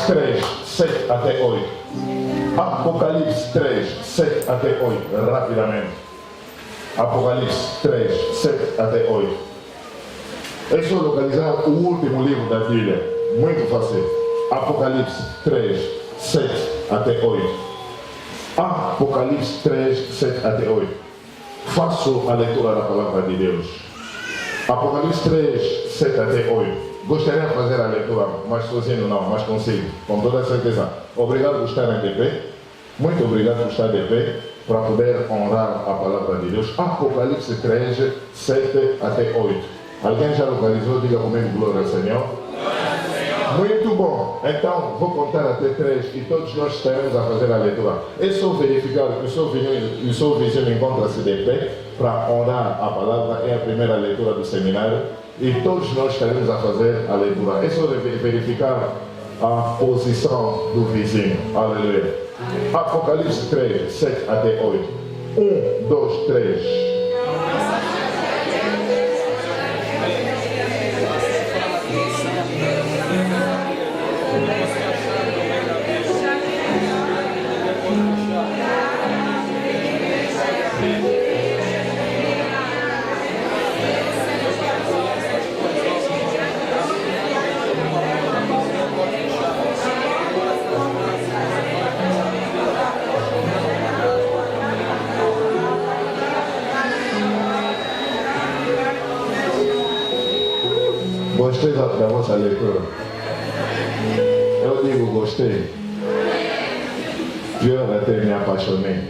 3, 7 até 8. Apocalipse 3, 7 até 8. Rapidamente. Apocalipse 3, 7 até 8. É só localizar o último livro da Bíblia. Muito fácil. Apocalipse 3, 7 até 8. Apocalipse 3, 7 até 8. Faço a leitura da palavra de Deus. Apocalipse 3, 7 até 8. Gostaria de fazer a leitura, mas sozinho não, mas consigo, com toda certeza. Obrigado por estarem de pé. Muito obrigado por estar de pé, para poder honrar a palavra de Deus. Apocalipse 3, 7 até 8. Alguém já localizou? Diga comigo, glória ao Senhor. Muito bom. Então, vou contar até 3 e todos nós estaremos a fazer a leitura. É só verificar que o seu vizinho encontra-se de pé para honrar a palavra. É a primeira leitura do seminário e todos nós estaremos a fazer a leitura. É só verificar a posição do vizinho. Aleluia. Apocalipse 3, 7 até 8. 1, 2, 3. Gostei da vossa leitura. Eu digo gostei. Pior até me apaixonei.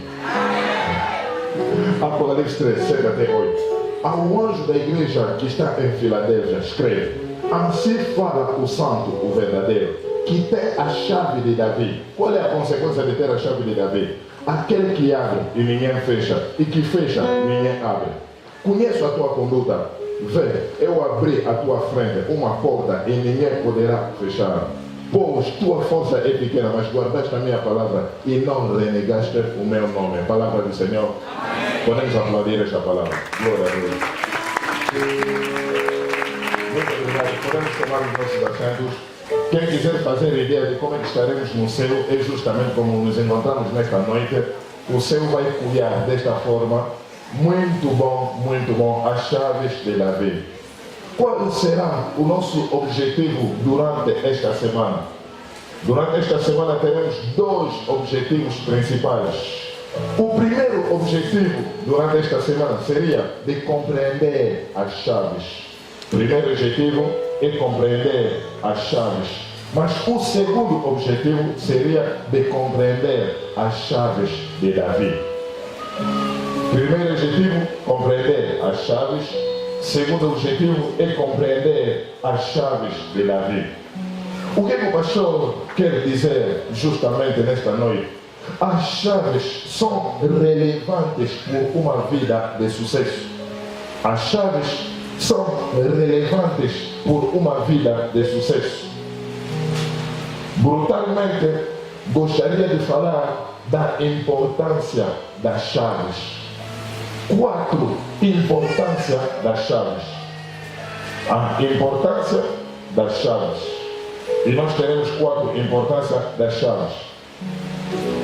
Apocalipse 3, 7 até 8. Ao anjo da igreja que está em Filadélfia, escreve: assim fala o santo, o verdadeiro, que tem a chave de Davi. Qual é a consequência de ter a chave de Davi? Aquele que abre e ninguém fecha, e que fecha ninguém abre. Conheço a tua conduta. Vê, eu abri à tua frente uma porta e ninguém poderá fechar. Pois tua força é pequena, mas guardaste a minha palavra e não renegaste o meu nome. Palavra do Senhor. Amém. Podemos aplaudir esta palavra. Glória a Deus. Muito obrigado. Podemos tomar os nossos assentos. Quem quiser fazer ideia de como é que estaremos no céu, é justamente como nos encontramos nesta noite. O céu vai cuidar desta forma. Muito bom, as chaves de Davi. Qual será o nosso objetivo durante esta semana? Durante esta semana teremos 2 objetivos principais. O primeiro objetivo durante esta semana seria de compreender as chaves. O primeiro objetivo é compreender as chaves. Mas o segundo objetivo seria de compreender as chaves de Davi. Primeiro objetivo, compreender as chaves. Segundo objetivo é compreender as chaves de Davi. O que o pastor quer dizer justamente nesta noite? As chaves são relevantes por uma vida de sucesso. As chaves são relevantes por uma vida de sucesso. Brutalmente, gostaria de falar da importância das chaves. 4 importância das chaves. A importância das chaves. E nós teremos 4 importâncias das chaves.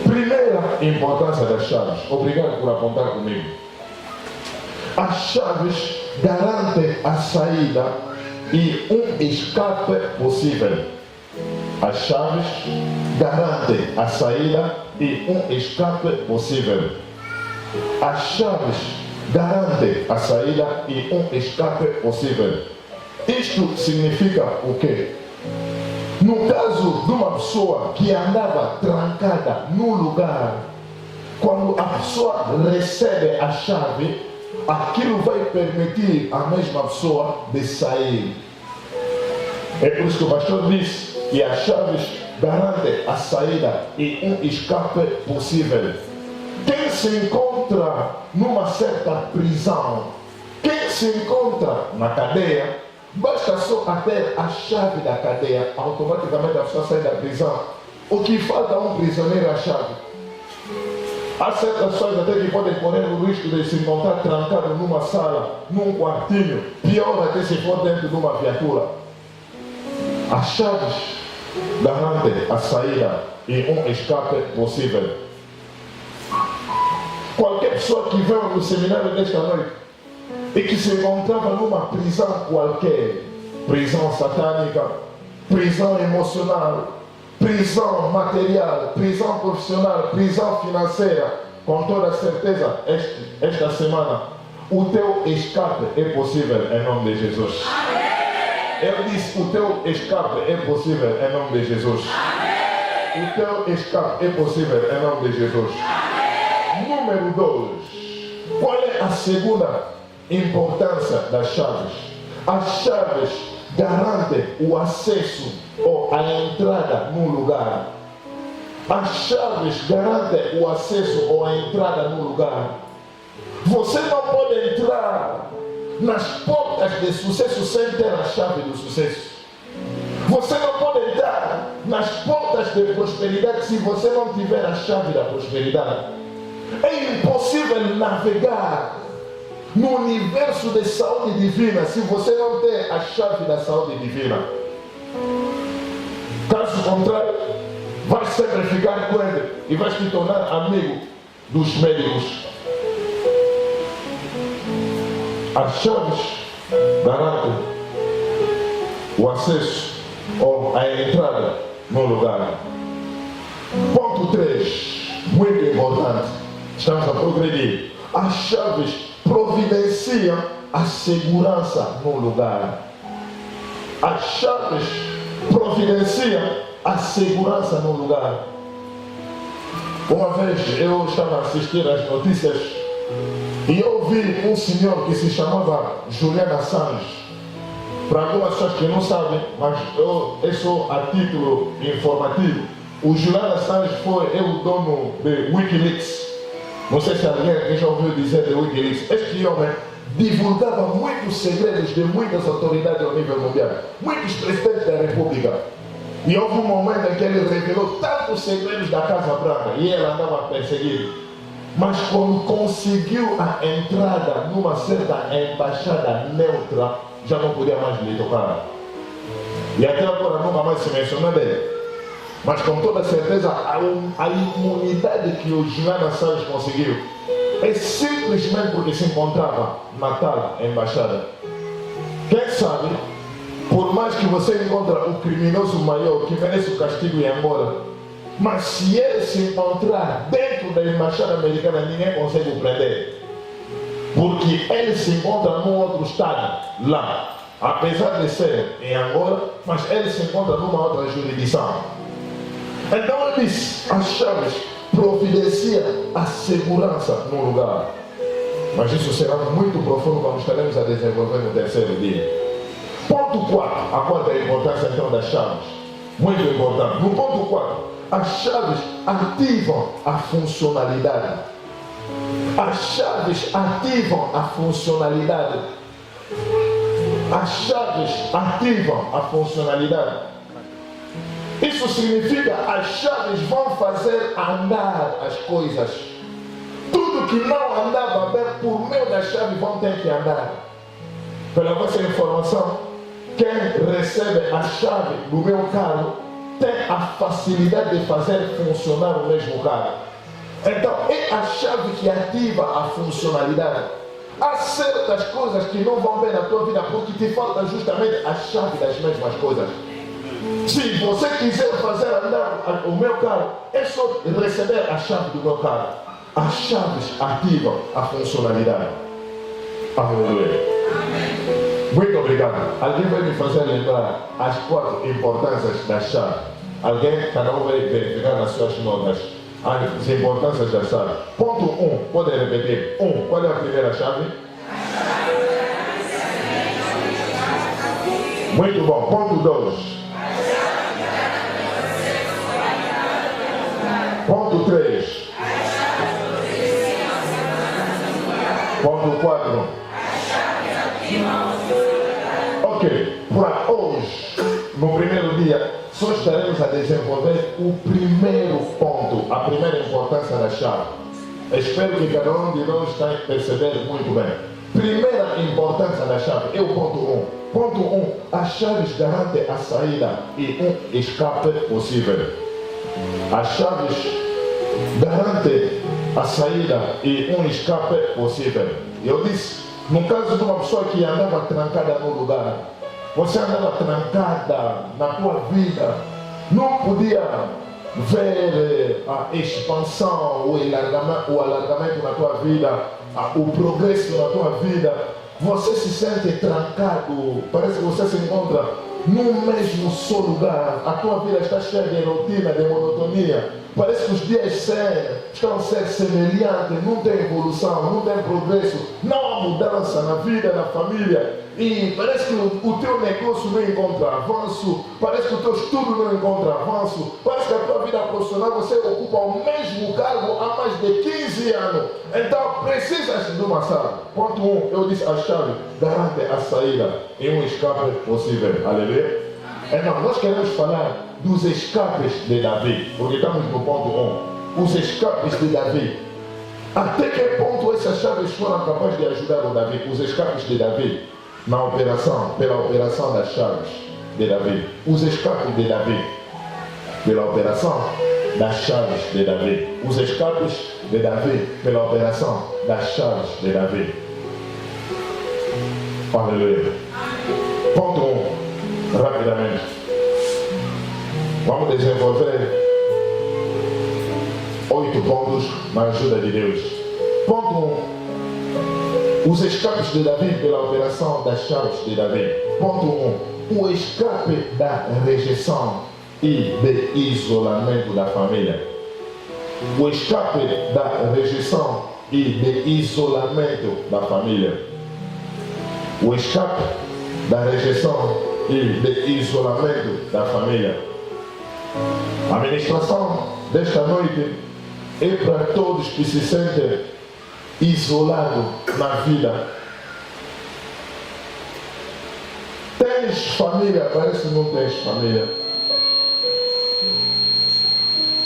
Primeira importância das chaves. Obrigado por apontar comigo. As chaves garantem a saída e um escape possível. As chaves garantem a saída e um escape possível. As chaves garantem a saída e um escape possível. Isto significa o quê? No caso de uma pessoa que andava trancada no lugar, quando a pessoa recebe a chave, aquilo vai permitir à mesma pessoa de sair. É por isso que o pastor disse que as chaves garantem a saída e um escape possível. Quem se encontra numa certa prisão, quem se encontra na cadeia, basta só ter a chave da cadeia, automaticamente a pessoa sai da prisão. O que falta a um prisioneiro é a chave. Há certas pessoas até que podem correr o risco de se encontrar trancado numa sala, num quartinho, pior até se for dentro de uma viatura. As chaves garante a saída e escape possível. Qualquer pessoa que veio no seminário desta noite e que se encontrava numa prisão qualquer, prisão satânica, prisão emocional, prisão material, prisão profissional, prisão financeira, com toda certeza, esta semana, o teu escape é possível em nome de Jesus. Eu disse, o teu escape é possível em nome de Jesus. O teu escape é possível em nome de Jesus. Número 2. Qual é a segunda importância das chaves? As chaves garantem o acesso ou a entrada num lugar. As chaves garantem o acesso ou a entrada num lugar. Você não pode entrar nas portas de sucesso sem ter a chave do sucesso. Você não pode entrar nas portas de prosperidade se você não tiver a chave da prosperidade. É impossível navegar no universo de saúde divina se você não tem a chave da saúde divina. Caso contrário, vais sempre ficar com ele e vais te tornar amigo dos médicos. As chaves garantem o acesso ou a entrada no lugar. Ponto 3, muito importante. Estamos a progredir. As chaves providenciam a segurança no lugar. As chaves providenciam a segurança no lugar. Uma vez eu estava a assistir às notícias e eu ouvi um senhor que se chamava Julian Assange. Para algumas pessoas que não sabem, mas eu sou a título informativo. O Julian Assange foi o dono de Wikileaks. Não sei se alguém já ouviu dizer de Wikileaks. Este homem divulgava muitos segredos de muitas autoridades ao nível mundial, muitos presidentes da República. E houve um momento em que ele revelou tantos segredos da Casa Branca e ele andava perseguido. Mas quando conseguiu a entrada numa certa embaixada neutra, já não podia mais lhe tocar. E até agora nunca mais se mencionou dele. Mas com toda certeza a imunidade que o Julian Assange conseguiu é simplesmente porque se encontrava na tal embaixada. Quem sabe, por mais que você encontre o criminoso maior que merece o castigo e ir embora, mas se ele se encontrar dentro da embaixada americana, ninguém consegue o prender. Porque ele se encontra num outro estado lá. Apesar de ser em Angola, mas ele se encontra numa outra jurisdição. Então ele diz, as chaves providenciam a segurança no lugar. Mas isso será muito profundo quando estaremos a desenvolver no terceiro dia. Ponto 4, a quarta importância então das chaves. Muito importante. No ponto 4, as chaves ativam a funcionalidade. As chaves ativam a funcionalidade. As chaves ativam a funcionalidade. Isso significa que as chaves vão fazer andar as coisas. Tudo que não andava bem por meio da chave vão ter que andar. Pela vossa informação, quem recebe a chave do meu carro tem a facilidade de fazer funcionar o mesmo carro. Então é a chave que ativa a funcionalidade. Há certas coisas que não vão bem na tua vida porque te falta justamente a chave das mesmas coisas. Se você quiser fazer andar o meu carro, é só receber a chave do meu carro. As chaves ativam a funcionalidade. Aleluia. Muito obrigado. Alguém vai me fazer lembrar as 4 importâncias da chave. Alguém, cada um vai verificar nas suas notas as importâncias da chave. Ponto 1, pode repetir. 1, qual é a primeira chave? Muito bom. Ponto 2. Ponto 3. Ponto 4. Ok, para hoje, no primeiro dia, só estaremos a desenvolver o primeiro ponto, a primeira importância da chave. Espero que cada um de nós tenha percebido muito bem. Primeira importância da chave é o ponto 1. Ponto 1. As chaves garantem a saída e um escape possível. As chaves garantem a saída e um escape possível. Eu disse, no caso de uma pessoa que andava trancada no lugar, você andava trancada na tua vida, não podia ver a expansão, o alargamento na tua vida, o progresso na tua vida. Você se sente trancado, parece que você se encontra no mesmo só lugar. A tua vida está cheia de rotina, de monotonia. Parece que os dias estão a ser semelhantes, não tem evolução, não tem progresso, não há mudança na vida, na família. E parece que o teu negócio não encontra avanço, parece que o teu estudo não encontra avanço, parece que a tua vida profissional você ocupa o mesmo cargo há mais de 15 anos. Então precisas de uma chave. Ponto 1, eu disse a chave garante a saída e um escape possível. Aleluia. Então nós queremos falar dos escapes de Davi, porque estamos no ponto 1. Os escapes de Davi. Até que ponto essas chaves foram capazes de ajudar o Davi? Os escapes de Davi na operação, pela operação das chaves de Davi. Os escapes de Davi pela operação das chaves de Davi. Os escapes de Davi pela operação das chaves de Davi. Aleluia. Ponto 1. Rapidamente. Vamos desenvolver 8 pontos na ajuda de Deus. Ponto 1. Os escapes de Davi pela operação das chaves de Davi. Ponto 1. O escape da rejeição e de isolamento da família. O escape da rejeição e de isolamento da família. O escape da rejeição e de isolamento da família. A ministração desta noite é para todos que se sentem isolados na vida. Tens família, parece que não tens família.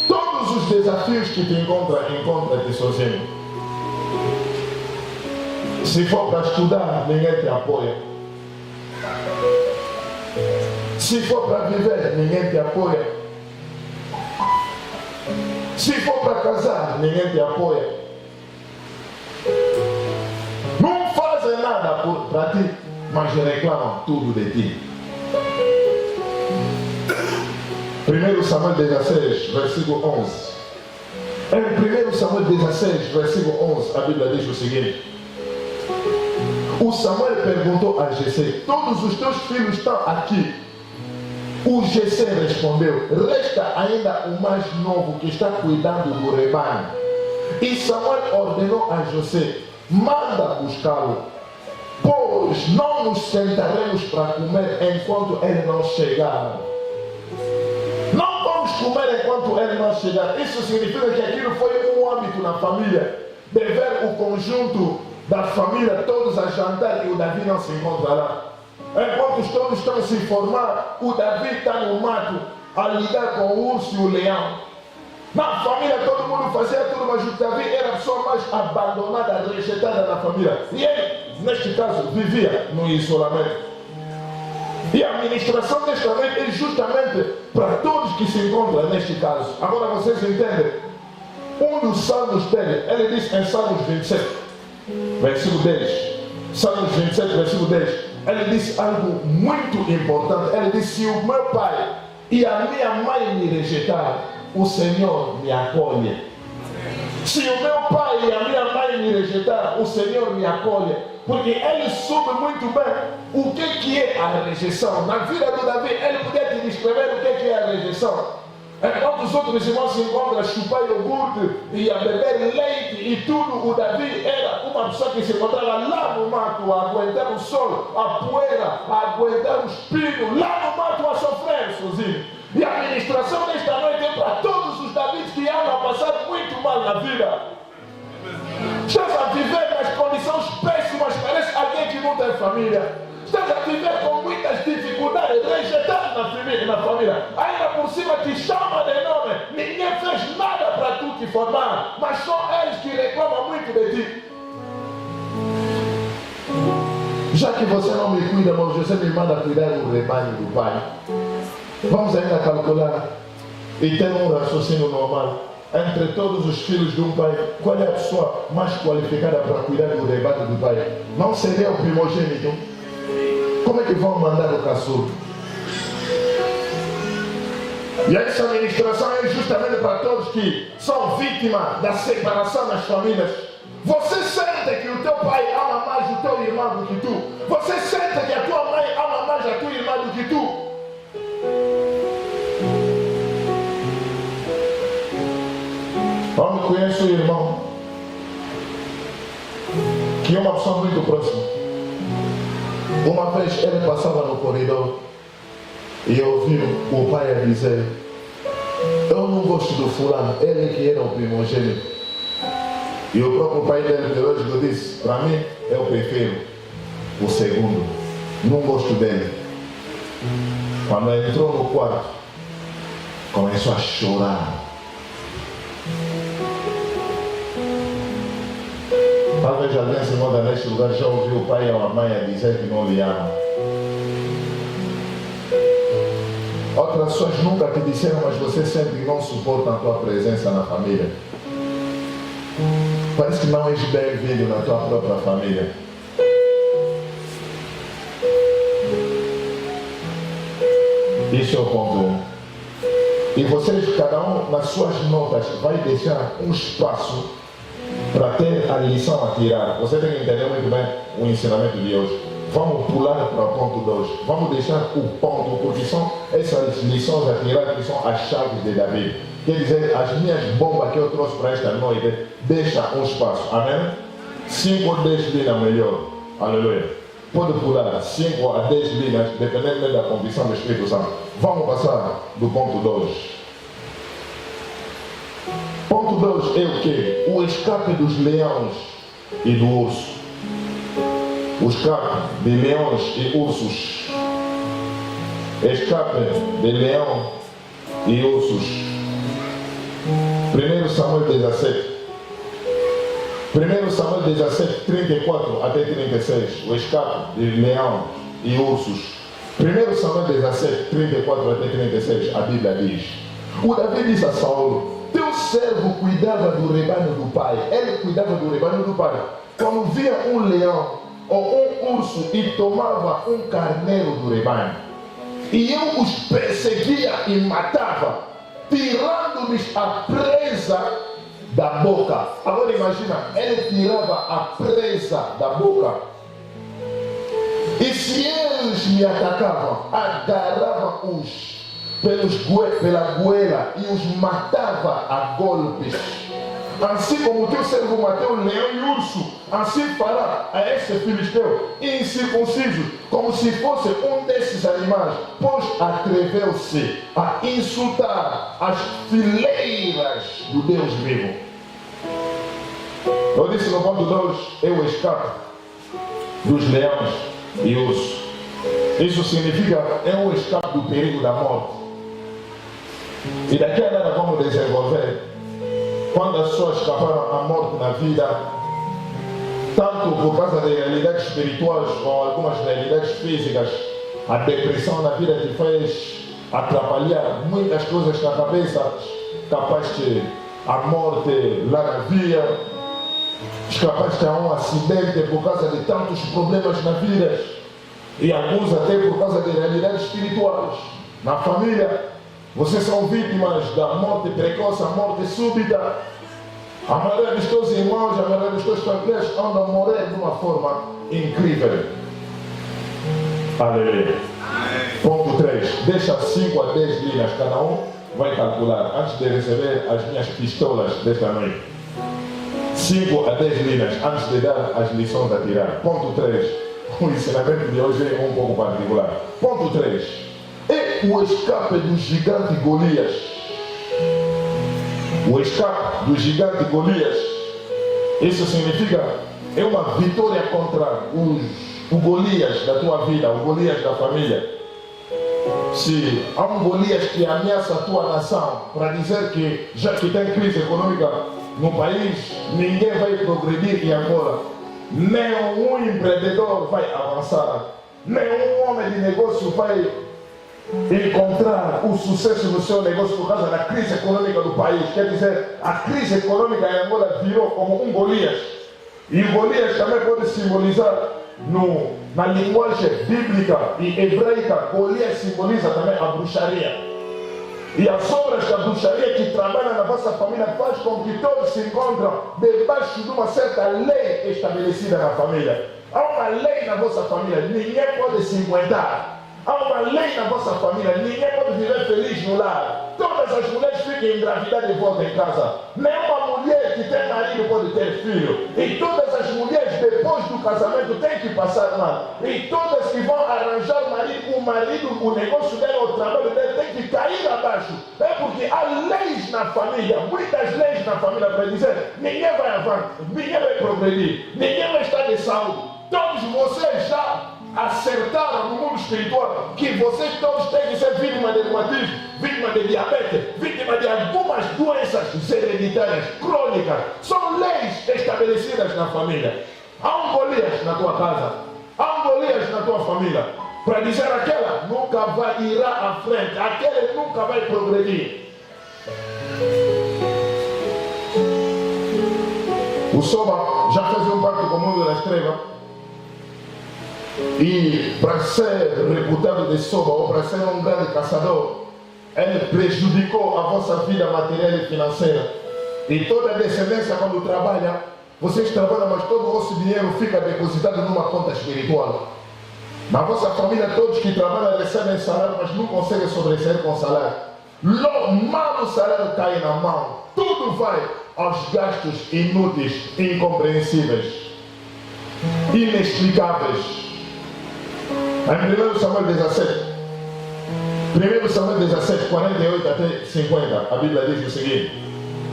Todos os desafios que te encontra-te sozinho. Se for para estudar, ninguém te apoia. Se for para viver, ninguém te apoia. Se for para casar, ninguém te apoia. Não fazem nada para ti, mas reclamam tudo de ti. 1 Samuel 16, versículo 11. Em 1 Samuel 16, versículo 11, a Bíblia diz o seguinte. O Samuel perguntou a Jessé, todos os teus filhos estão aqui? O Jessé respondeu, resta ainda o mais novo que está cuidando do rebanho. E Samuel ordenou a Jessé, manda buscá-lo, pois não nos sentaremos para comer enquanto ele não chegar. Não vamos comer enquanto ele não chegar. Isso significa que aquilo foi um hábito na família, de ver o conjunto da família todos a jantar e o Davi não se encontra lá. Enquanto todos estão a se informar, o Davi está no mato a lidar com o urso e o leão. Na família todo mundo fazia tudo, mas o Davi era a pessoa mais abandonada, rejeitada na família. E ele, neste caso, vivia no isolamento. E a administração desta noite é justamente para todos que se encontram neste caso. Agora vocês entendem? Um dos salmos dele, ele diz em Salmos 27, versículo 10. Salmos 27, versículo 10. Ele disse algo muito importante. Ele disse, se o meu pai e a minha mãe me rejeitar, o Senhor me acolhe. Se o meu pai e a minha mãe me rejeitar, o Senhor me acolhe. Porque ele soube muito bem o que é a rejeição. Na vida do Davi, ele podia te descrever o que é a rejeição. Enquanto os outros irmãos se encontram a chupar iogurte e a beber leite e tudo, o Davi era uma pessoa que se encontrava lá no mato, a aguentar o sol, a poeira, a aguentar os pinos, lá no mato a sofrer sozinho. E a ministração desta noite é para todos os Davids que andam a passar muito mal na vida. Estás a viver nas condições péssimas, parece alguém que não tem família. Estás a viver com muitas dificuldades, rejeitado na família. Ainda por cima te chama de nome. Ninguém fez nada para tu te formar, mas são eles que reclamam muito de ti. Já que você não me cuida, mas você me manda cuidar do rebanho do pai. Vamos ainda calcular e ter um raciocínio normal. Entre todos os filhos de um pai, qual é a pessoa mais qualificada para cuidar do rebanho do pai? Não seria o primogênito? Como é que vão mandar o caçulo? E essa ministração é justamente para todos que são vítimas da separação nas famílias. Você sente que o teu pai ama mais o teu irmão do que tu. Você sente que a tua mãe ama mais a tua irmã do que tu. Eu conheço o irmão que é uma pessoa muito próxima. Uma vez ele passava no corredor e ouviu o pai a dizer: eu não gosto do fulano, ele que era o primogênito. E o próprio pai dele biológico disse: para mim eu prefiro o segundo, não gosto dele. Quando entrou no quarto, começou a chorar. Talvez alguém se muda neste lugar já ouviu o pai ou a mãe a dizer que não lhe ama. Outras pessoas nunca te disseram, mas você sente que não suporta a tua presença na família. Parece que não és bem-vindo na tua própria família. Isso é o ponto 1. E vocês, cada um nas suas notas, vai deixar um espaço para ter a lição a tirar. Você tem que entender muito bem o ensinamento de hoje. Vamos pular para o ponto 2. Vamos deixar o ponto, porque são essas lições a tirar que são as chaves de Davi. Quer dizer, as minhas bombas que eu trouxe para esta noite, deixa um espaço. Amém? 5 ou 10 linhas melhor. Aleluia. Pode pular 5 a 10 linhas, dependendo da convicção do Espírito Santo. Vamos passar do ponto 2. Ponto 2 é o que? O escape dos leões e do urso. O escape de leões e ursos. Escape de leão e ursos. 1 Samuel 17. 1 Samuel 17, 34 até 36. O escape de leão e ursos. 1 Samuel 17, 34 até 36. A Bíblia diz: o Davi disse a Saulo: teu servo cuidava do rebanho do pai. Ele cuidava do rebanho do pai. Quando via um leão ou um urso e tomava um carneiro do rebanho, e eu os perseguia e matava, tirando-lhes a presa da boca. Agora imagina, ele tirava a presa da boca. E se eles me atacavam, agarrava-os pela goela e os matava a golpes. Assim como o teu servo matou leão e urso, assim fará a este filisteu incircunciso, como se fosse um desses animais, pois atreveu-se a insultar as fileiras do Deus vivo. Eu disse no ponto 2, eu escapo dos leões e ursos. Isso significa é um escape do perigo da morte. E daqui a nada vamos desenvolver quando as pessoas escaparam à morte na vida, tanto por causa de realidades espirituais ou algumas realidades físicas. A depressão na vida te fez atrapalhar muitas coisas na cabeça, capaz de a morte lá na via, capaz de ter um acidente por causa de tantos problemas na vida, e alguns até por causa de realidades espirituais. Na família, vocês são vítimas da morte precoce, a morte súbita. A maioria dos teus irmãos, a maioria dos teus familiares andam a morrer de uma forma incrível. Aleluia. Ponto 3. Deixa 5 a 10 linhas, cada um vai calcular antes de receber as minhas pistolas desta noite. 5 a 10 linhas antes de dar as lições a tirar. Ponto 3. O ensinamento de hoje é um pouco particular. Ponto 3. É o escape do gigante Golias. O escape do gigante Golias. Isso significa é uma vitória contra o Golias da tua vida, o Golias da família. Se há um Golias que ameaça a tua nação para dizer que já que tem crise econômica no país, ninguém vai progredir em Angola. nenhum empreendedor vai avançar, nenhum homem de negócio vai encontrar o sucesso no seu negócio por causa da crise econômica do país. Quer dizer, a crise econômica em Angola virou como um Golias. E o Golias também pode simbolizar, na linguagem bíblica e hebraica, Golias simboliza também a bruxaria. E as obras da bruxaria que trabalham na vossa família faz com que todos se encontram debaixo de uma certa lei estabelecida na família. Há uma lei na vossa família, ninguém pode se aguentar. Há uma lei na vossa família, ninguém pode viver feliz no lar. Todas as mulheres ficam engravidadas de volta em casa. Nenhuma mulher que tem marido pode ter filho. E todas as mulheres, depois do casamento, têm que passar lá. E todas que vão arranjar o marido, o negócio dela, o trabalho dela, tem que cair abaixo. É porque há leis na família, muitas leis na família para dizer: ninguém vai avançar, ninguém vai progredir, ninguém vai estar de saúde. Todos vocês já acertaram no mundo espiritual que vocês todos têm que ser vítimas de reumatismo, vítimas de diabetes, vítimas de algumas doenças hereditárias, crônicas. São leis estabelecidas na família. Há um Golias na tua casa, há um Golias na tua família, para dizer: aquela nunca irá à frente, aquele nunca vai progredir. O Soba já fez um pacto com o mundo das trevas. E para ser reputado de Soba, ou para ser um grande caçador, ele prejudicou a vossa vida material e financeira. E toda a descendência, quando trabalha, vocês trabalham, mas todo o vosso dinheiro fica depositado numa conta espiritual. Na vossa família, todos que trabalham recebem salário, mas não conseguem sobressair com salário. Mal o salário cai na mão, tudo vai aos gastos inúteis, incompreensíveis, inexplicáveis. Em 1 Samuel 17, 1 Samuel 17, 48 até 50, a Bíblia diz o seguinte.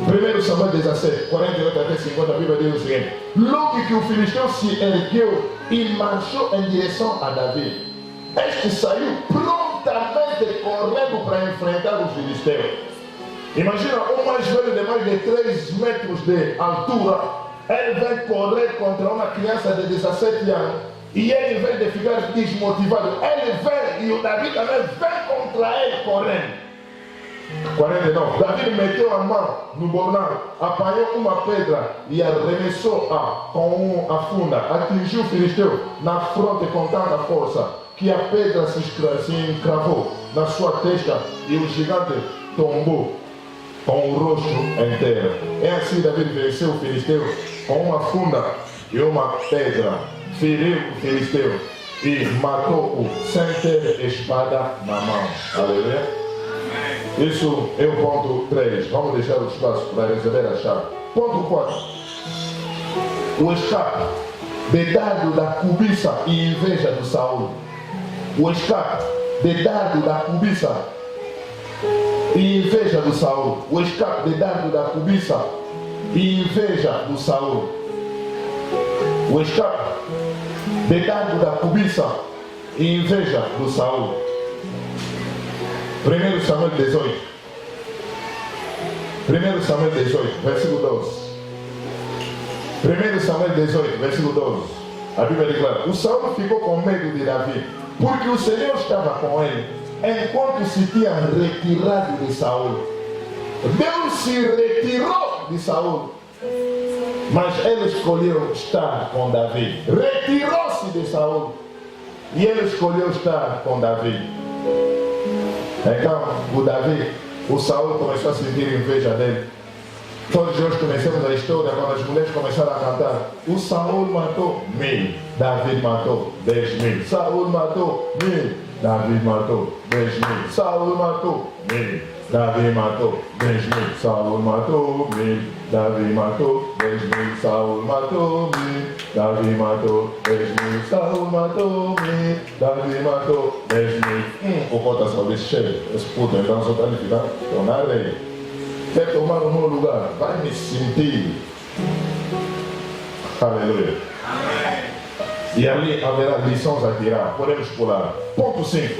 1 Samuel 17, 48 até 50, a Bíblia diz o seguinte: logo que o filisteu se ergueu e marchou em direção a Davi, este saiu prontamente correndo para enfrentar o filisteu. Imagina um mais velho de mais de 3 metros de altura, ele vem correr contra uma criança de 17 anos. E ele, em vez de ficar desmotivado, ele vem, e o Davi também vem contra ele correndo. 49. Davi meteu a mão no bornal, apanhou uma pedra e arremessou-a com a funda. Atingiu o filisteu na fronte com tanta força que a pedra se encravou na sua testa e o gigante tombou com o rosto inteiro. É assim Davi venceu o filisteu com uma funda e uma pedra. Feriu o filisteu e matou-o sem ter espada na mão. Aleluia. Isso é o ponto 3. Vamos deixar o espaço para receber a chave. Ponto 4. O escape de dardo da cobiça e inveja do Saul. O escape de dardo da cobiça e inveja do Saul. O escape de dardo da cobiça e inveja do Saul. O escape de dardo da cobiça e inveja do Saul. 1 Samuel 18. 1 Samuel 18, versículo 12. 1 Samuel 18, versículo 12. A Bíblia declara: o Saul ficou com medo de Davi, porque o Senhor estava com ele, enquanto se tinha retirado de Saul. Deus se retirou de Saul, mas ele escolheu estar com Davi. Retirou-se de Saul e ele escolheu estar com Davi. Então, o Saul começou a sentir inveja dele. Todos nós conhecemos a história quando as mulheres começaram a cantar: o Saul matou 1000, Davi matou 10.000. Saul matou 1000, Davi matou 10.000. Saul matou 1000, Davi matou 10.000. Saul matou 1000, Davi matou 10.000. Saul matou 1000, Davi matou 10.000. Saul matou 1000, Davi matou 10.000. O conta só desse cheio, esse puto então só está de ficar tornar rei. Quer tomar um novo lugar? Vai me sentir. Aleluia. Amém. E ali haverá lições a tirar. Podemos pular. Ponto 5.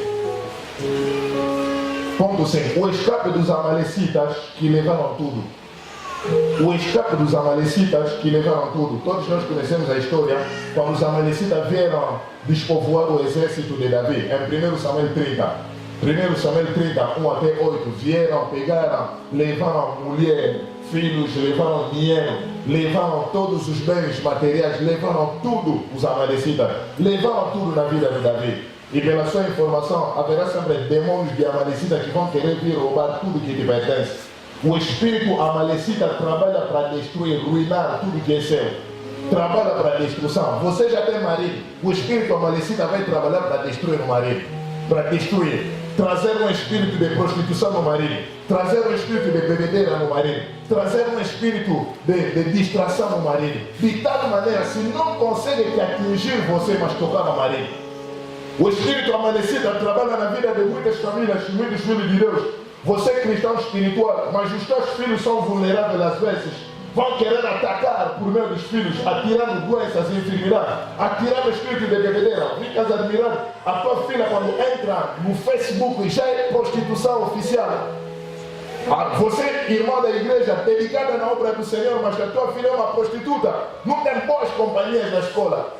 Ponto 5. O escape dos amalecitas que levaram tudo. o escape dos Amalecitas que levaram tudo. Todos nós conhecemos a história, quando os Amalecitas vieram despovoar o exército de Davi, em 1 Samuel 30. 1 Samuel 30, 1 até 8, vieram, pegaram, levaram mulher, filhos, levaram dinheiro, levaram todos os bens materiais, levaram tudo, os Amalecitas, levaram tudo na vida de Davi. E pela sua informação, haverá sempre demônios de Amalecitas que vão querer vir roubar tudo que te pertence. O espírito Amalecita trabalha para destruir, ruinar tudo que é seu. Trabalha para destruição. Você já tem marido, o espírito Amalecita vai trabalhar para destruir o marido, para destruir. Trazer um espírito de prostituição no marido, trazer um espírito de bebedeira no marido, trazer um espírito de distração no marido, de tal maneira, se não consegue te atingir você, mas tocar no marido. O espírito Amalecita trabalha na vida de muitas famílias, muitos filhos de Deus. Você é cristão espiritual, mas os teus filhos são vulneráveis às vezes. Vão querer atacar por meio dos filhos, atirando doenças e enfermidades, atirando o espírito de bebedeira. Ficas admirando a tua filha quando entra no Facebook e já é prostituição oficial. Você, irmão da igreja, dedicada na obra do Senhor, mas a tua filha é uma prostituta. Não tem boas companhias na escola.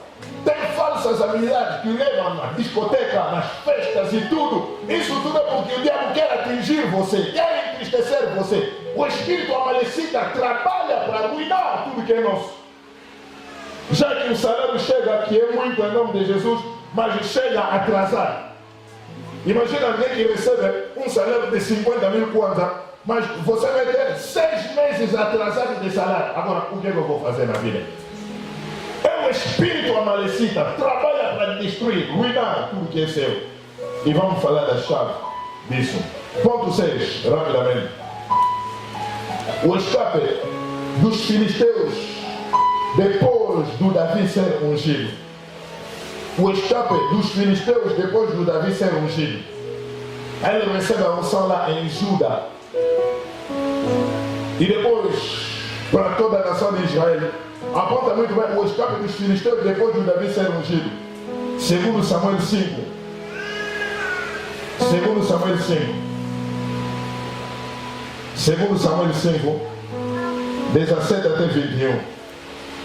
Tem falsas amizades que levam na discoteca, nas festas e tudo. Isso tudo é porque o diabo quer atingir você, quer entristecer você. O espírito Amalecita trabalha para arruinar tudo que é nosso. Já que o salário chega, que é muito em nome de Jesus, mas chega atrasado. Imagina alguém que recebe um salário de 50 mil kwanza, mas você vai ter 6 meses atrasado de salário. Agora, o que eu vou fazer na vida? É o espírito Amalecita, trabalha para destruir, ruinar tudo que é seu. E vamos falar da chave disso. Ponto 6, rapidamente. O escape dos filisteus depois do Davi ser ungido. O escape dos filisteus depois do Davi ser ungido. Ele recebe a unção lá em Judá. E depois, para toda a nação de Israel, aponta muito bem o escape dos filisteus depois de Davi ser ungido. Segundo Samuel 5. Segundo Samuel 5. Segundo Samuel 5, 17 até 21.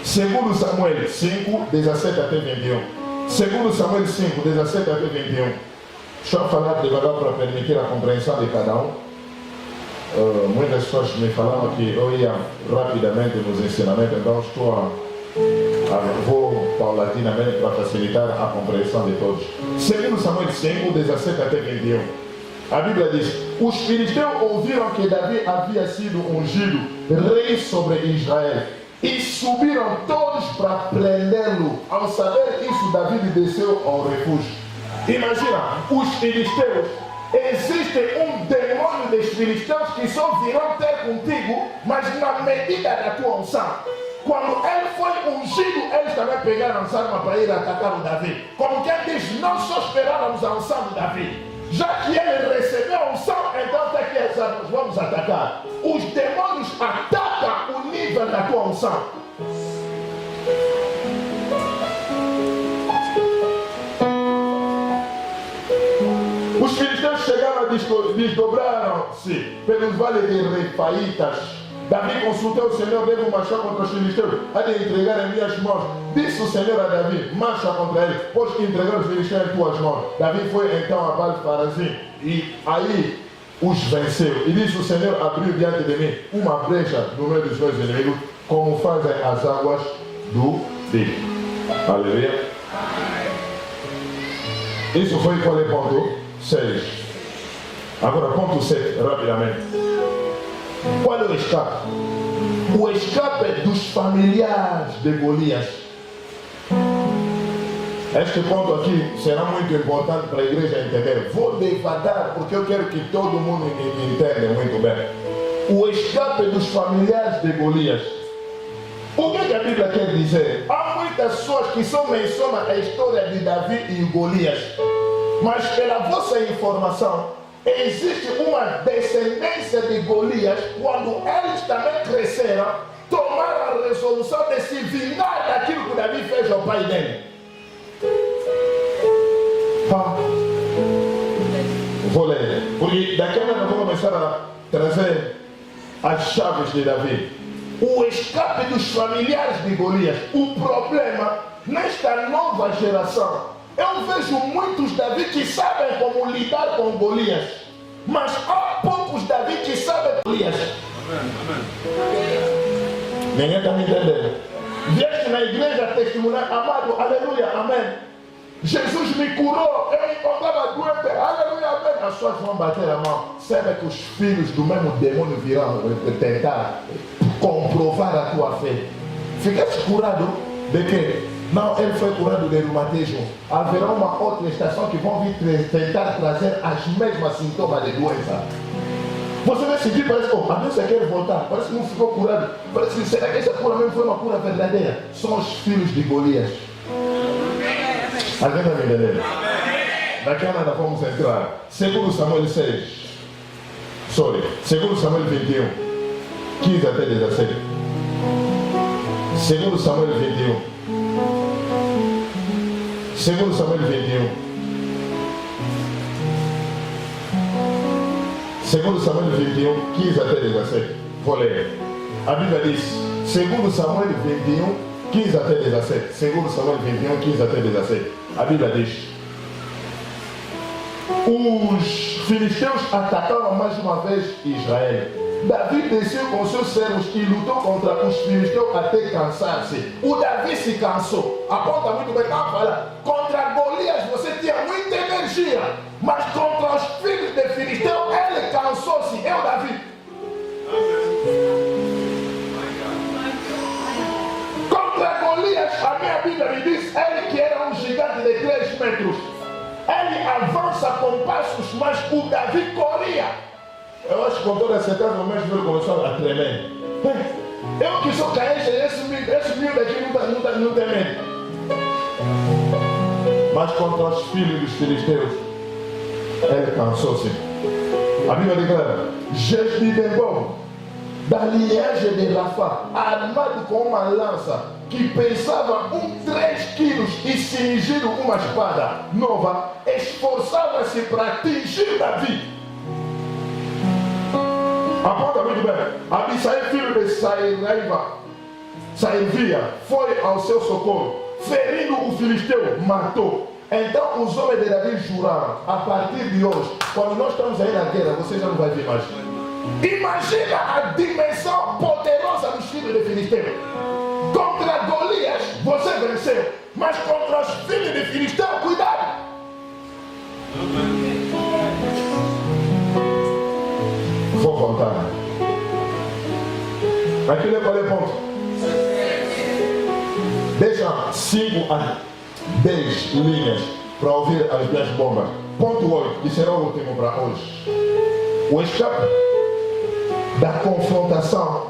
Segundo Samuel 5, 17 até 21. Segundo Samuel 5, 17 até 21. Deixa eu falar devagar para permitir a compreensão de cada um. Muitas pessoas me falaram que eu ia rapidamente nos ensinamentos, então vou paulatinamente para facilitar a compreensão de todos. Segundo Samuel 5, 17 até 21. A Bíblia diz: os filisteus ouviram que Davi havia sido ungido rei sobre Israel e subiram todos para prendê-lo. Ao saber isso, Davi desceu ao refúgio. Imagina, os filisteus. Existe um demônio dos filisteus que só virão ter contigo, mas na medida da tua unção. Quando ele foi ungido, eles também pegaram as armas para ir atacar o Davi. Como quem diz, não só esperávamos a unção do Davi. Já que ele recebeu a unção, então até que as armas vamos atacar. Os demônios atacam o nível da tua unção. Os filisteus chegaram a desdobraram-se pelos vales de Refaitas. Davi consultou o Senhor: devo marchar contra os filisteus, há de entregar em minhas mãos. Disse o Senhor a Davi: marcha contra ele, pois que entregar os filisteus em tuas mãos. Davi foi então a Baal-Farazim e aí os venceu. E disse o Senhor: abriu diante de mim uma brecha no meio dos meus inimigos, como fazem as águas do rio. Aleluia. Isso foi qual é o ponto? 6. Agora ponto 7, rapidamente. Qual é o escape? O escape dos familiares de Golias. Este ponto aqui será muito importante para a igreja entender. Vou devagar porque eu quero que todo mundo entenda muito bem. O escape dos familiares de Golias. O que a Bíblia quer dizer? Há muitas pessoas que só mencionam a história de Davi e Golias. Mas pela vossa informação, existe uma descendência de Golias quando eles também cresceram, tomaram a resolução de se vingar daquilo que Davi fez ao pai dele. Vou ler, porque daqui a pouco eu vou começar a trazer as chaves de Davi. o escape dos familiares de Golias. O problema, nesta nova geração, eu vejo muitos Davi que sabem como lidar com Golias, mas há poucos Davi que sabem Golias. Ninguém está me entendendo. Vieste na igreja testemunhar, amado, aleluia, amém. Jesus me curou, eu encontrava doente, aleluia, amém. As pessoas vão bater a mão. Sabe que os filhos do mesmo demônio virão tentar comprovar a tua fé. Ficaste curado de quê? Não, ele foi curado de reumatismo. Haverá uma outra estação que vão vir tentar trazer as mesmas sintomas de doença. Você vai sentir, parece que a doença quer voltar, parece que não ficou curado. Parece que será que essa cura mesmo foi uma cura verdadeira? São os filhos de Golias. Alguém está me entendendo? Daqui a nada vamos entrar. Segundo Samuel 6. Segundo Samuel 21. 15 até 17. Segundo Samuel 21. Segundo Samuel 21. Segundo Samuel 21, 15 até 17. Vou ler. A Bíblia diz, segundo Samuel 21, 15 até 17. Segundo Samuel 21, 15 até 17. A Bíblia diz, os filisteus atacaram mais uma vez Israel. Davi desceu com seus servos e lutou contra os filisteus até cansar-se. O Davi se cansou. Aponta muito bem, não fala. Contra Golias você tinha muita energia, mas contra os filhos de Filisteu ele cansou-se. É o Davi. Contra Golias, a minha Bíblia me diz, ele que era um gigante de 3 metros. Ele avança com passos, mas o Davi corria. Eu acho que com toda certeza o meu joelho começou a tremer. Eu que sou caente, esse miúdo aqui não tem medo. Mas contra os filhos dos filisteus, ele cansou-se. A Bíblia declara, Jesbidebom, da linhagem de Rafá, armado com uma lança, que pesava 3 quilos e cingido uma espada nova, esforçava-se para atingir Davi. Aponta muito bem. Abisai, filho de Saivia, foi ao seu socorro, ferindo o filisteu, matou. Então os homens de Davi juraram, a partir de hoje, quando nós estamos aí na guerra, você já não vai ver mais. Imagina a dimensão poderosa dos filhos de Filisteu. Contra Golias, você venceu, mas contra os filhos de Filisteu, cuidado. Vou voltar. Aquilo é qual é o ponto? Deixa 5 a 10 linhas para ouvir as minhas bombas. Ponto 8, que será o último para hoje. O escape da confrontação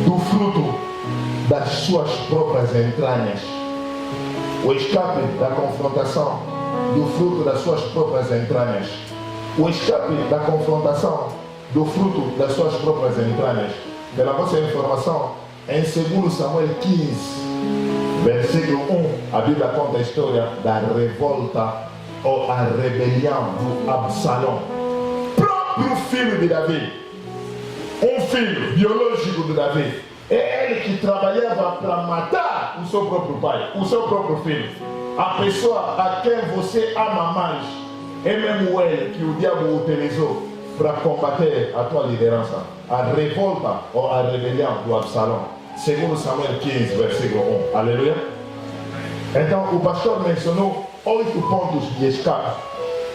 do fruto das suas próprias entranhas. O escape da confrontação do fruto das suas próprias entranhas. O escape da confrontação do fruto das suas próprias entranhas. Pela vossa informação, em 2 Samuel 15, versículo 1, a Bíblia conta a história da revolta ou a rebelião do Absalão, próprio filho de Davi, um filho biológico de Davi. É ele que trabalhava para matar o seu próprio pai, o seu próprio filho. A pessoa a quem você ama mais é mesmo ele que o diabo utilizou para combater a tua liderança. A revolta ou a rebelião do Absalão. 2 Samuel 15, versículo 1. Aleluia. Então o pastor mencionou 8 pontos de escape.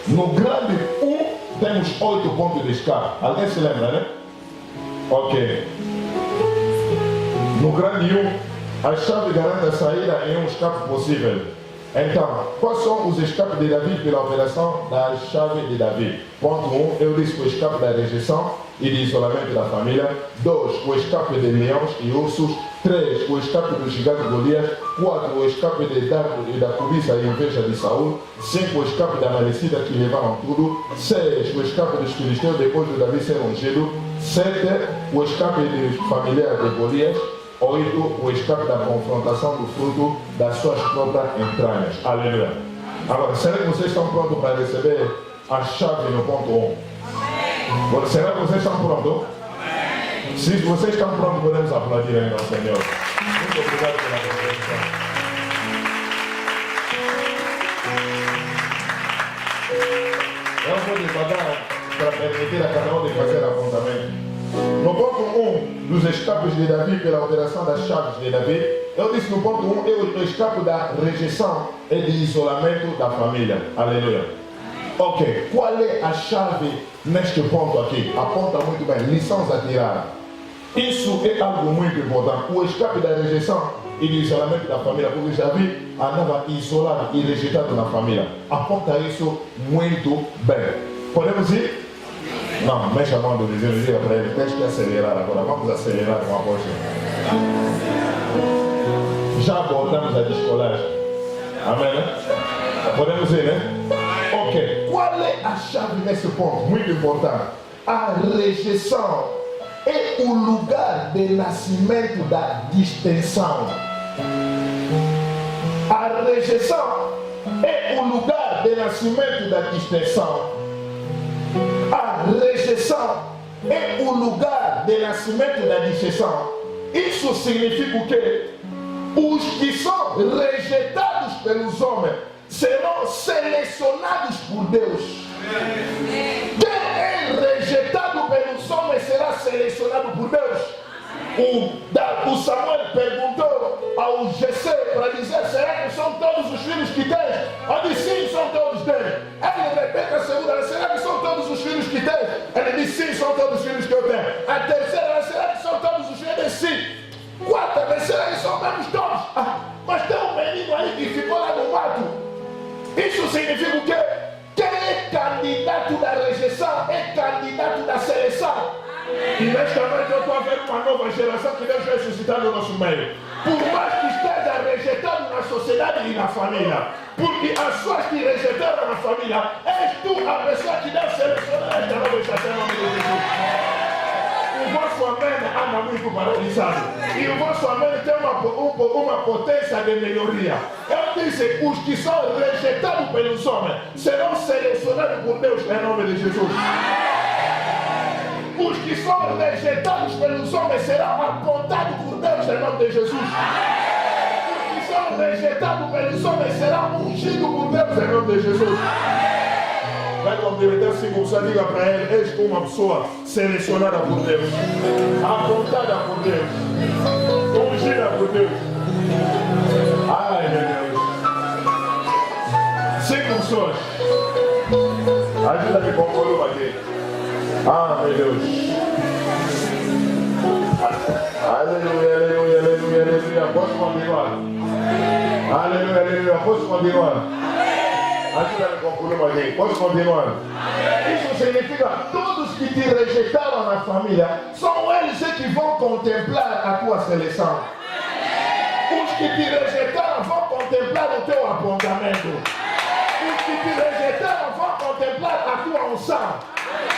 No grande 1 temos 8 pontos de escape. Alguém se lembra, né? Ok. No grande 1, a chave garante a saída em um escape possível. Então, quais são os escapes de Davi pela operação da chave de Davi? Ponto 1, eu disse o escape da rejeição e de isolamento da família. 2, o escape de leões e ursos. 3, o escape do gigante Golias. 4, o escape de Dardo e da cobiça e inveja de Saul. 5, o escape da malecida que levaram tudo. 6, o escape dos filisteus depois de Davi ser ungido. 7, o escape de familiar de Golias. 8, o escape da confrontação do fruto das suas próprias entranhas. Aleluia. Agora, será que vocês estão prontos para receber a chave no ponto 1? Será que vocês estão prontos? Se vocês estão prontos, podemos aplaudir ainda ao Senhor. Muito obrigado pela presença. Eu vou devagar para permitir a cada um de fazer apontamento. No ponto 1 dos escapos de Davi pela alteração das chaves de Davi, eu disse no ponto 1, eu escapo da rejeição e de isolamento da família. Aleluia. Ok, qual é a chave neste ponto aqui? Aponta muito bem, lições a tirar. Isso é algo muito importante. O escape da rejeição e do isolamento da família, porque Davi andava isolado e rejeitado na família. Aponta isso muito bem. Podemos ir? Não, mexa a mão do vizinho e diga para ele, tens que acelerar agora. Vamos acelerar com a coisa. Já voltamos a descolagem. Amém, né? Podemos ir, né? Ok. Qual é a chave nesse ponto? Muito importante. A rejeição é o lugar de nascimento da distensão. A rejeição é o lugar de nascimento da distensão. A rejeição é o lugar de nascimento da distensão. Isso significa o quê? Os que são rejeitados pelos homens serão selecionados por Deus. Quem é rejeitado pelos homens será selecionado por Deus. O Samuel perguntou ao Jessé para dizer, será que são todos os filhos que tens? Ele disse, sim, são todos dele. Ele repete a segunda, será que são todos os filhos que tens? Ele disse, sim, são todos os filhos que eu tenho. A terceira, será que são todos os filhos? Ele disse, sim. Quarta, será que são mesmo todos? Mas tem um menino aí que ficou lá no mato. Isso significa o quê? Quem é candidato da rejeição é candidato da seleção. E nesta noite eu estou a ver uma nova geração que Deus vai suscitar no nosso meio. Por mais que esteja rejeitado na sociedade e na família, porque as pessoas que rejeitaram na família, és tu a pessoa que deve selecionar esta nova geração em nome de Jesus. O vosso amém anda muito paralisado. E o vosso amém tem uma potência de melhoria. Eu disse, os que são rejeitados pelos homens serão selecionados por Deus em nome de Jesus. Os que são rejeitados pelos homens serão apontados por Deus em nome de Jesus. Os que são rejeitados pelos homens serão ungidos por Deus em nome de Jesus. Vai compreender assim, você diga para ele, és uma pessoa selecionada por Deus, apontada por Deus, ungida por Deus. Ai, meu Deus. 5 pessoas. Ajuda-me com o volume aqui. Ah, meu Deus. Aleluia, aleluia, aleluia, aleluia. Posso continuar? Aleluia, aleluia. Posso continuar? Ajuda-me com o volume aqui. Posso continuar? Isso significa todos que te rejeitaram na família, são eles que vão contemplar a tua seleção. Os que te rejeitaram vão contemplar o teu apontamento. Os que te rejeitaram vão contemplar a tua unção.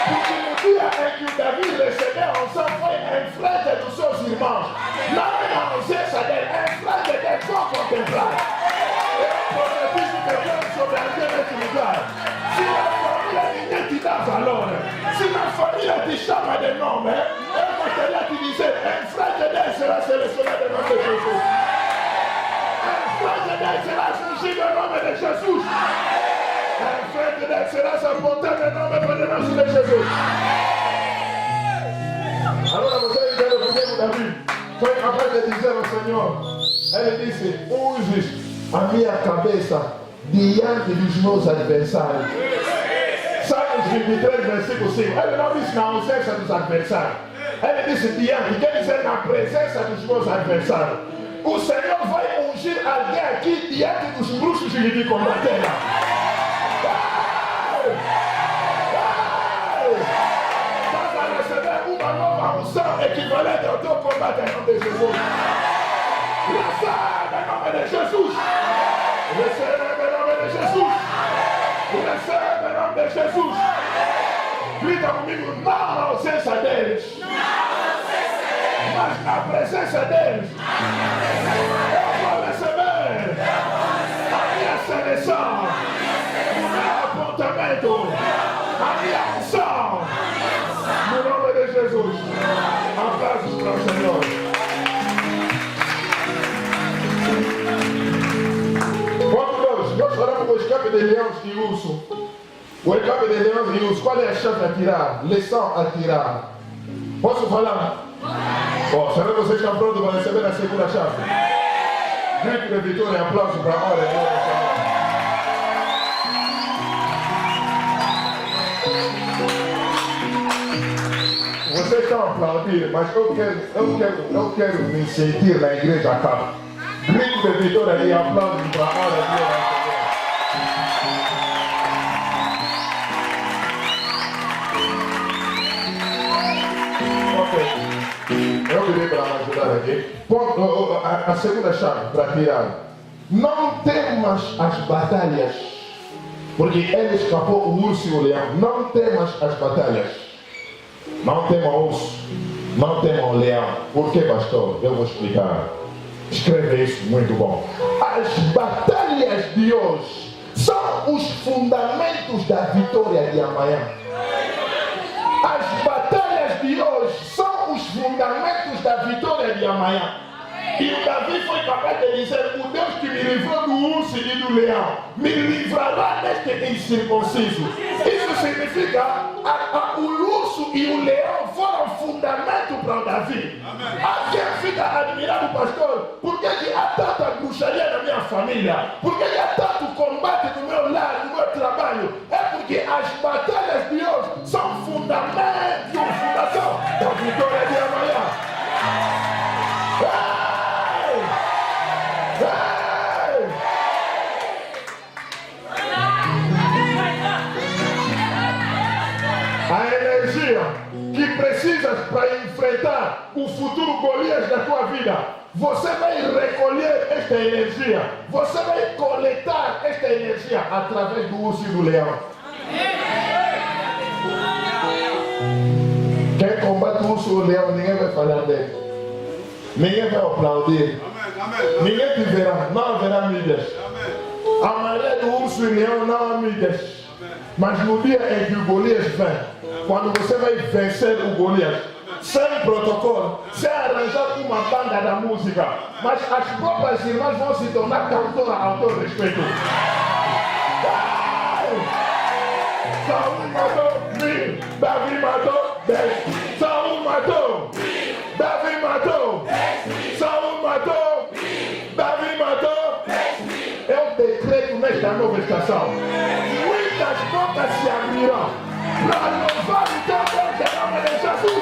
Porque no dia em que o Davi recebeu a unção foi em frente dos seus irmãos. Não na ausência dele, em frente dele, vão contemplar. Eu profetizo que eu quero sobre aquele neste lugar. Se na família ninguém te dá valor, se na família te chama de nome, eu gostaria de dizer, em frente dele será selecionado em nome de Jesus. Em frente dele será ungido em nome de Jesus. Em frente dele será apontado em nome poderoso de Jesus. Agora você entende o que Davi foi capaz de dizer ao Senhor. Ele disse, unges a minha cabeça diante dos meus adversários. Salmos 23, versículo 5. Ele não disse na ausência dos adversários. Ele disse diante, quer dizer na presença dos meus adversários. O Senhor vai ungir alguém aqui diante dos bruxos que lhe combateram. Uma nova unção equivalente ao teu combate em nome de Jesus. Recebe em nome de Jesus. Recebe em nome de Jesus. Recebe em nome de Jesus. Grita comigo, não na ausência deles, mas na presença deles. Eu vou receber a minha seleção, o meu apontamento, a minha unção. No nome de Jesus. de leões e urso. O escape de leões e urso, qual é a chave a tirar? Lição a tirar. Posso falar? Bom, será que vocês estão prontos para receber a segunda chave? Grito de vitória e aplauso para a hora. Vocês estão a aplaudir, mas eu quero me sentir na igreja acá. Grito de vitória e aplauso para a hora. Eu pedi para me ajudar aqui. A segunda chave para tirar. Não temas as batalhas, porque ele escapou o urso e o leão. Não temas as batalhas. Não tema o urso. Não tema o leão. Por que, pastor? Eu vou explicar. Escreve isso, muito bom. As batalhas de hoje são os fundamentos da vitória de amanhã. As batalhas de hoje são os fundamentos da vitória de amanhã. E o Davi foi capaz de dizer: o Deus que me livrou do urso e do leão me livrará deste incircunciso. Isso significa que o urso e o leão foram fundamento para o Davi. Alguém fica admirado, pastor, por que há tanta bruxaria na minha família? Por que há tanto combate no meu lar, no meu trabalho? É porque as batalhas de hoje são fundamento, fundação da vitória de amanhã. A energia que precisas para enfrentar o futuro Golias da tua vida, você vai recolher esta energia, você vai coletar esta energia através do urso e do leão. Quem combate o urso e o leão, ninguém vai falar dele, ninguém vai aplaudir, ninguém te verá, não haverá mídias. A maré do urso e leão não há mídias. Mas no dia em que o Golias vem, quando você vai vencer o Golias, sem protocolo, sem arranjar uma banda da música, mas as próprias irmãs vão se tornar cantoras ao teu respeito. Saul matou 1000, Davi matou 10. Saul matou, Davi matou, Saul matou, Davi matou. Eu decreto nesta nova estação: muitas bocas se abrirão para louvar o teu Deus em nome de Jesus.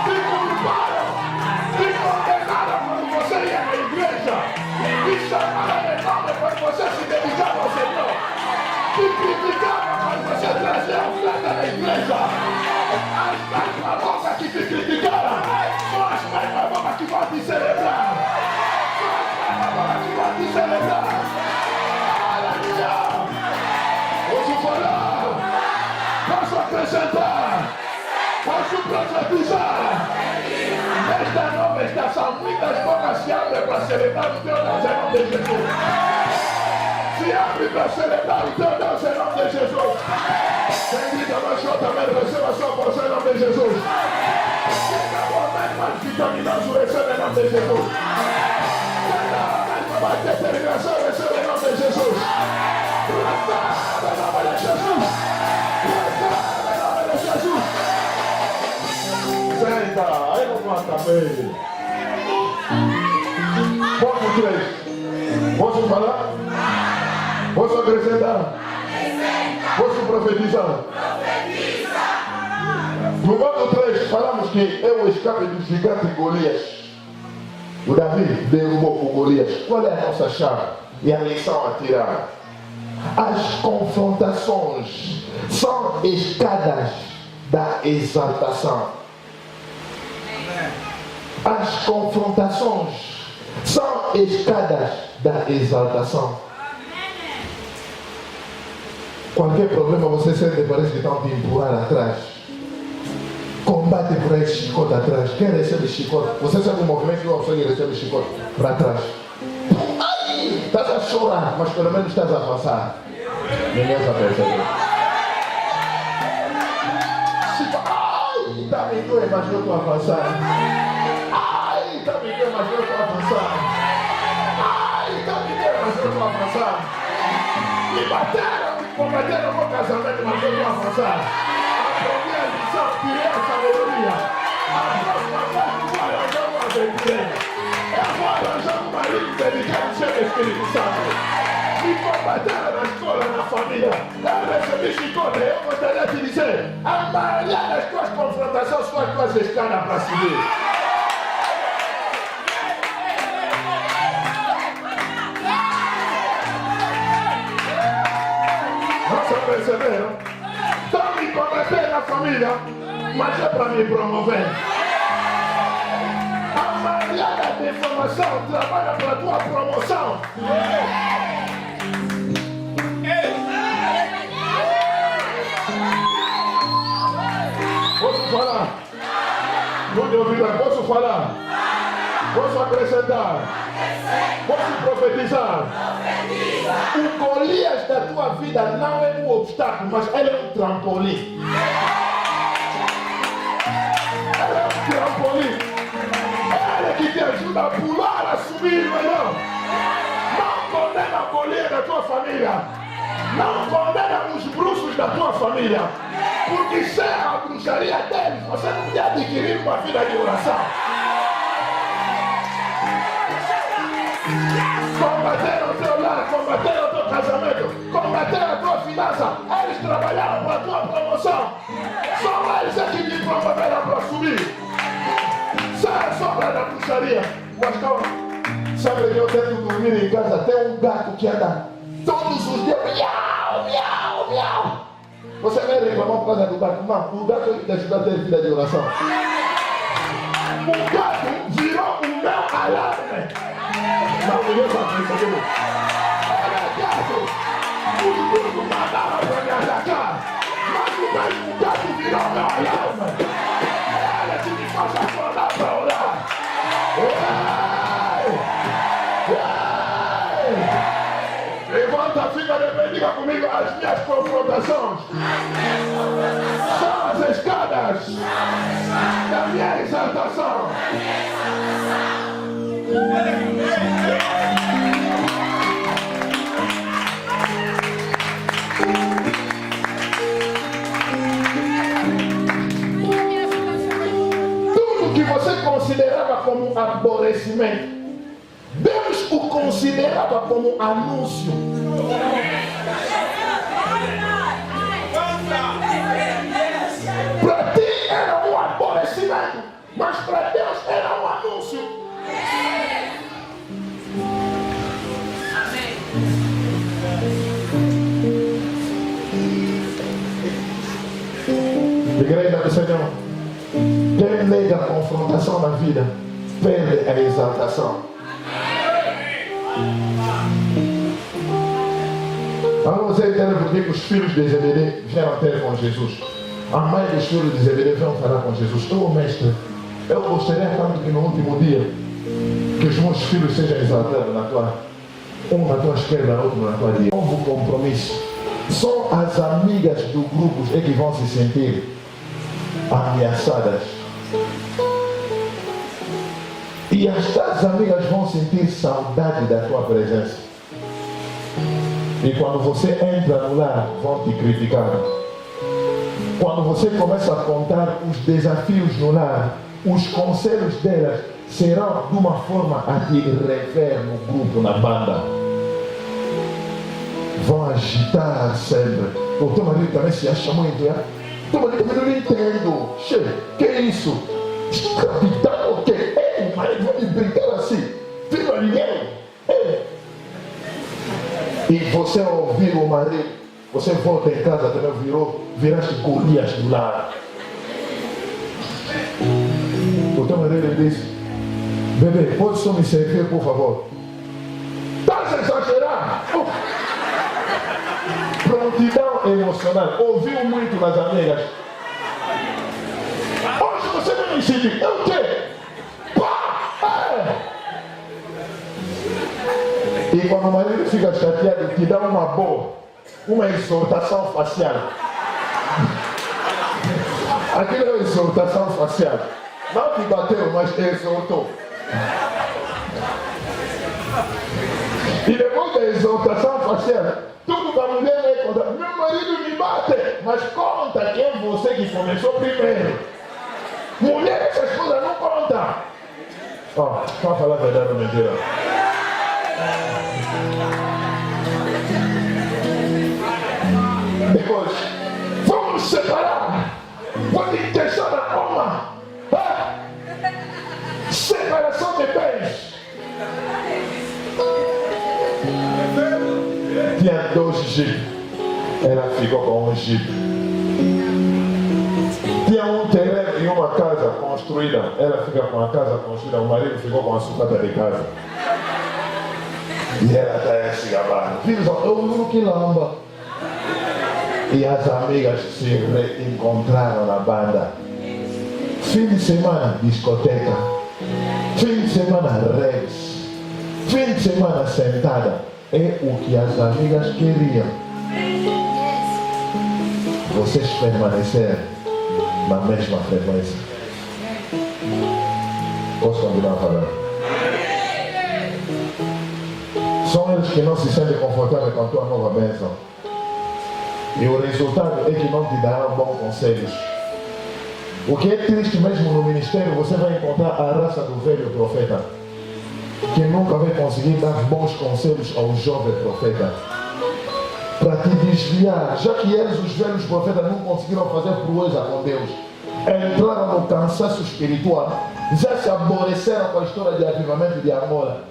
Se culparam, se condenaram quando você ia na igreja, e chamaram de nome quando você se dedicava ao Senhor, se criticaram quando você trazia a oferta na igreja. As mesmas bocas que te criticaram são as mesmas bocas que vão te celebrar. Te celebrar. Aleluia. Posso falar, posso acrescentar, posso profetizar. Esta nova estação, muitas bocas se abrem para celebrar o teu Deus em nome de Jesus. Se abre para celebrar o teu Deus em nome de Jesus. Quem grita mais alto também receba a sua porção em nome de Jesus. Quem dá o amém mais vitaminoso recebe em nome de Jesus. Vai ter determinação, recebe em nome de Jesus. Recebe em nome de Jesus. Recebe em nome de Jesus. Senta, aí não mata bem. Ponto 3. Posso falar? Posso acrescentar? Posso profetizar? No ponto 3, falamos que é o escape do gigante Golias. O Davi derrubou o Golias. Qual é a nossa chave? E a lição a tirar? As confrontações são escadas da exaltação. As confrontações são escadas da exaltação. Qualquer problema você sente, parece que estão te empurrar atrás. Combate por esse chicote atrás. Quem recebe chicote? Você sabe o movimento que você recebe chicote para trás. Ai! Estás a chorar, mas pelo menos estás a avançar. Ninguém está percebendo. Ai! Está me doendo, mas eu estou avançando. Ai! Está me doendo, mas eu estou avançando. Ai! Está me doendo, combateram o meu casamento, mas eu vou avançar. Aprendi a lição, tirei a sabedoria. A próxima vez não vou arranjar uma aventura. Eu vou arranjar um marido dedicado ao seu Espírito Santo. Me combateram na escola, na família. Eu recebi chicote. Eu gostaria de dizer, a maioria das tuas confrontações são as tuas escadas para subir. Perceberam? Estão me combater na família, mas é para me promover. A maioria da informação trabalha para a tua promoção. Posso falar? Não de ouvido, posso falar? Posso acrescentar? Posso profetizar? O Golias da tua vida não é um obstáculo, mas ele é um trampolim. Ele é um trampolim. Ele que te ajuda a pular, a subir, melhor. Não condena o Golias da tua família. Não condena os bruxos da tua família. Porque sem a bruxaria deles, você não pode adquirir uma vida de oração. Combateram o teu lar, combateram o teu casamento, combateram a tua finança. Eles trabalharam para a tua promoção. Só eles é que te promoveram para subir. Sai a sombra da bruxaria. Mas calma, sabe que eu tento dormir em casa, tem um gato que anda todos os dias, miau, miau, miau. Você vai reclamar por causa do gato? Não, o gato é que te ajuda a ter vida de oração. O gato virou o meu alarme. Não, eu só penso olha, gato, o grupo mandava para me atacar, mas o gato virou meu alarme. Olha que me faz acordar para orar. Levanta a fica e bendiga comigo as minhas confrontações. São as escadas da minha exaltação. Tudo que você considerava como aborrecimento, Deus o considerava como anúncio. Para ti era um aborrecimento, mas para Deus era um anúncio. Igreja do Senhor, quem nega a confrontação na vida, perde a exaltação. Agora você entende por que os filhos de Zebedeu vieram ter com Jesus. A mãe dos filhos de Zebedeu veio falar com Jesus. Mestre, eu gostaria tanto que no último dia que os meus filhos sejam exaltados na tua, um na tua esquerda, outro na tua direita. Novo compromisso. Só as amigas do grupo é que vão se sentir ameaçadas. E as tuas amigas vão sentir saudade da tua presença. E quando você entra no lar, vão te criticar. Quando você começa a contar os desafios no lar, os conselhos delas serão de uma forma a te rever no grupo, na banda. Vão agitar sempre. O teu marido também se acha muito, né? Teu marido também não entendo. Che, que é isso? Escravidão o quê? Ei, marido, vai me brincar assim. Filho ninguém. E você ouvir o marido, você volta em casa também viraste Golias do lar. O teu marido disse: bebê, pode só me servir, por favor? Estás exagerando? Prontidão emocional. Ouviu muito das amigas. Hoje você não me ensina. É o quê? E quando o marido fica chateado, te dá uma boa, uma exortação facial. Aquilo é exortação facial. Não te bateu, mas te exortou. E depois da exortação facial, tudo que a mulher vai contar. Meu marido me bate, mas conta que é você que começou primeiro. Mulher, essas coisas não contam. Ó, só falar a verdade ou mentira. Depois, vamos separar. Pode questionar uma. Separação de bens. Tinha 2 jipes. Ela ficou com um jipe. Tinha um terreno e uma casa construída. Ela fica com a casa construída. O marido ficou com a sucata de casa. E ela está se gabando. Filhos, eu não que lamba. E as amigas se reencontraram na banda. Fim de semana, discoteca. Fim de semana, redes. Fim de semana, sentada. É o que as amigas queriam. Vocês permaneceram na mesma frequência. Posso continuar falando? São eles que não se sentem confortáveis com a tua nova bênção. E o resultado é que não te darão bons conselhos. O que é triste mesmo no ministério, você vai encontrar a raça do velho profeta, que nunca vai conseguir dar bons conselhos ao jovem profeta, para te desviar, já que eles, os velhos profetas, não conseguiram fazer proeza com Deus, entraram no cansaço espiritual, já se aborreceram com a história de avivamento de Angola,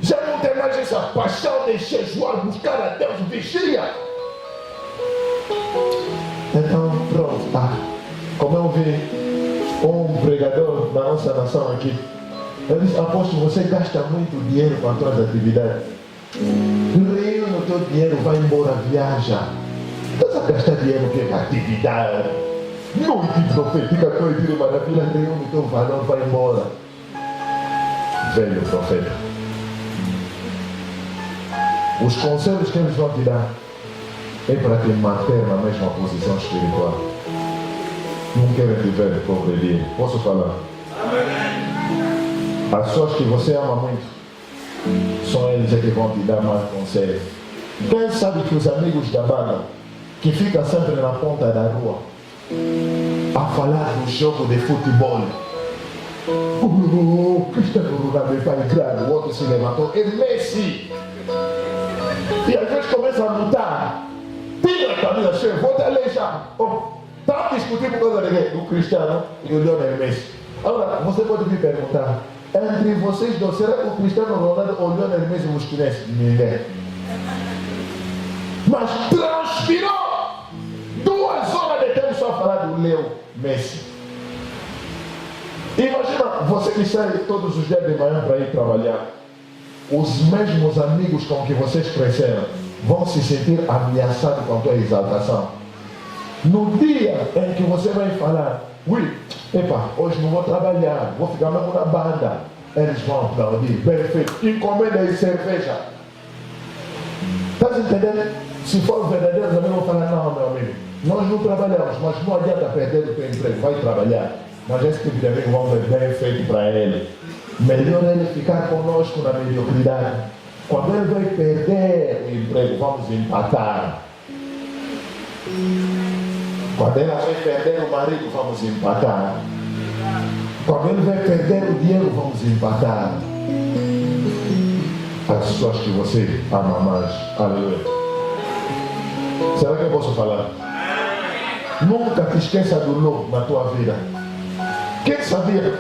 já não tem mais essa paixão de jejuar, buscar a Deus, vigia. Então, pronto, como eu vi um pregador da nossa nação aqui, ele disse: apóstolo, você gasta muito dinheiro com as suas atividades. Reúne o teu dinheiro, vai embora, viaja. Estás a gastar dinheiro que é atividade. Noite profética, noite de maravilha, reúne o teu valor, vai embora. Velho profeta. Os conselhos que eles vão te dar é para te manter na mesma posição espiritual. Não querem te ver progredir. Posso falar? As pessoas que você ama muito são eles que vão te dar mais conselhos. Quem sabe que os amigos da banda, que ficam sempre na ponta da rua a falar do jogo de futebol, o Cristiano Ronaldo vai entrar, o outro se levantou, é Messi. E às vezes começa a lutar. Tira a camisa cheia, vou te alejar. Está discutindo por causa do Cristiano e do Lionel Messi. Agora, você pode me perguntar, entre vocês dois, será que o Cristiano Ronaldo ou o Lionel Messi vos conhece? Ninguém. Mas transpirou 2 horas de tempo só a falar do Leo Messi. Imagina você que sai todos os dias de manhã para ir trabalhar. Os mesmos amigos com que vocês cresceram vão se sentir ameaçados com a tua exaltação. No dia em que você vai falar: ui, epa, hoje não vou trabalhar, vou ficar mesmo na banda, eles vão aplaudir, perfeito, encomenda e cerveja. Estás entendendo? Se for verdadeiro, também vão falar: não, meu amigo, nós não trabalhamos, mas não adianta perder o teu emprego, vai trabalhar. Mas esse tipo de amigo vão ver bem feito para ele. Melhor ele ficar conosco na mediocridade. Quando ele vai perder o emprego, vamos empatar. Quando ela vai perder o marido, vamos empatar. Quando ele vai perder o dinheiro, vamos empatar. As pessoas que você ama mais. Aleluia. Será que eu posso falar? Nunca te esqueça do louco na tua vida. Quem sabia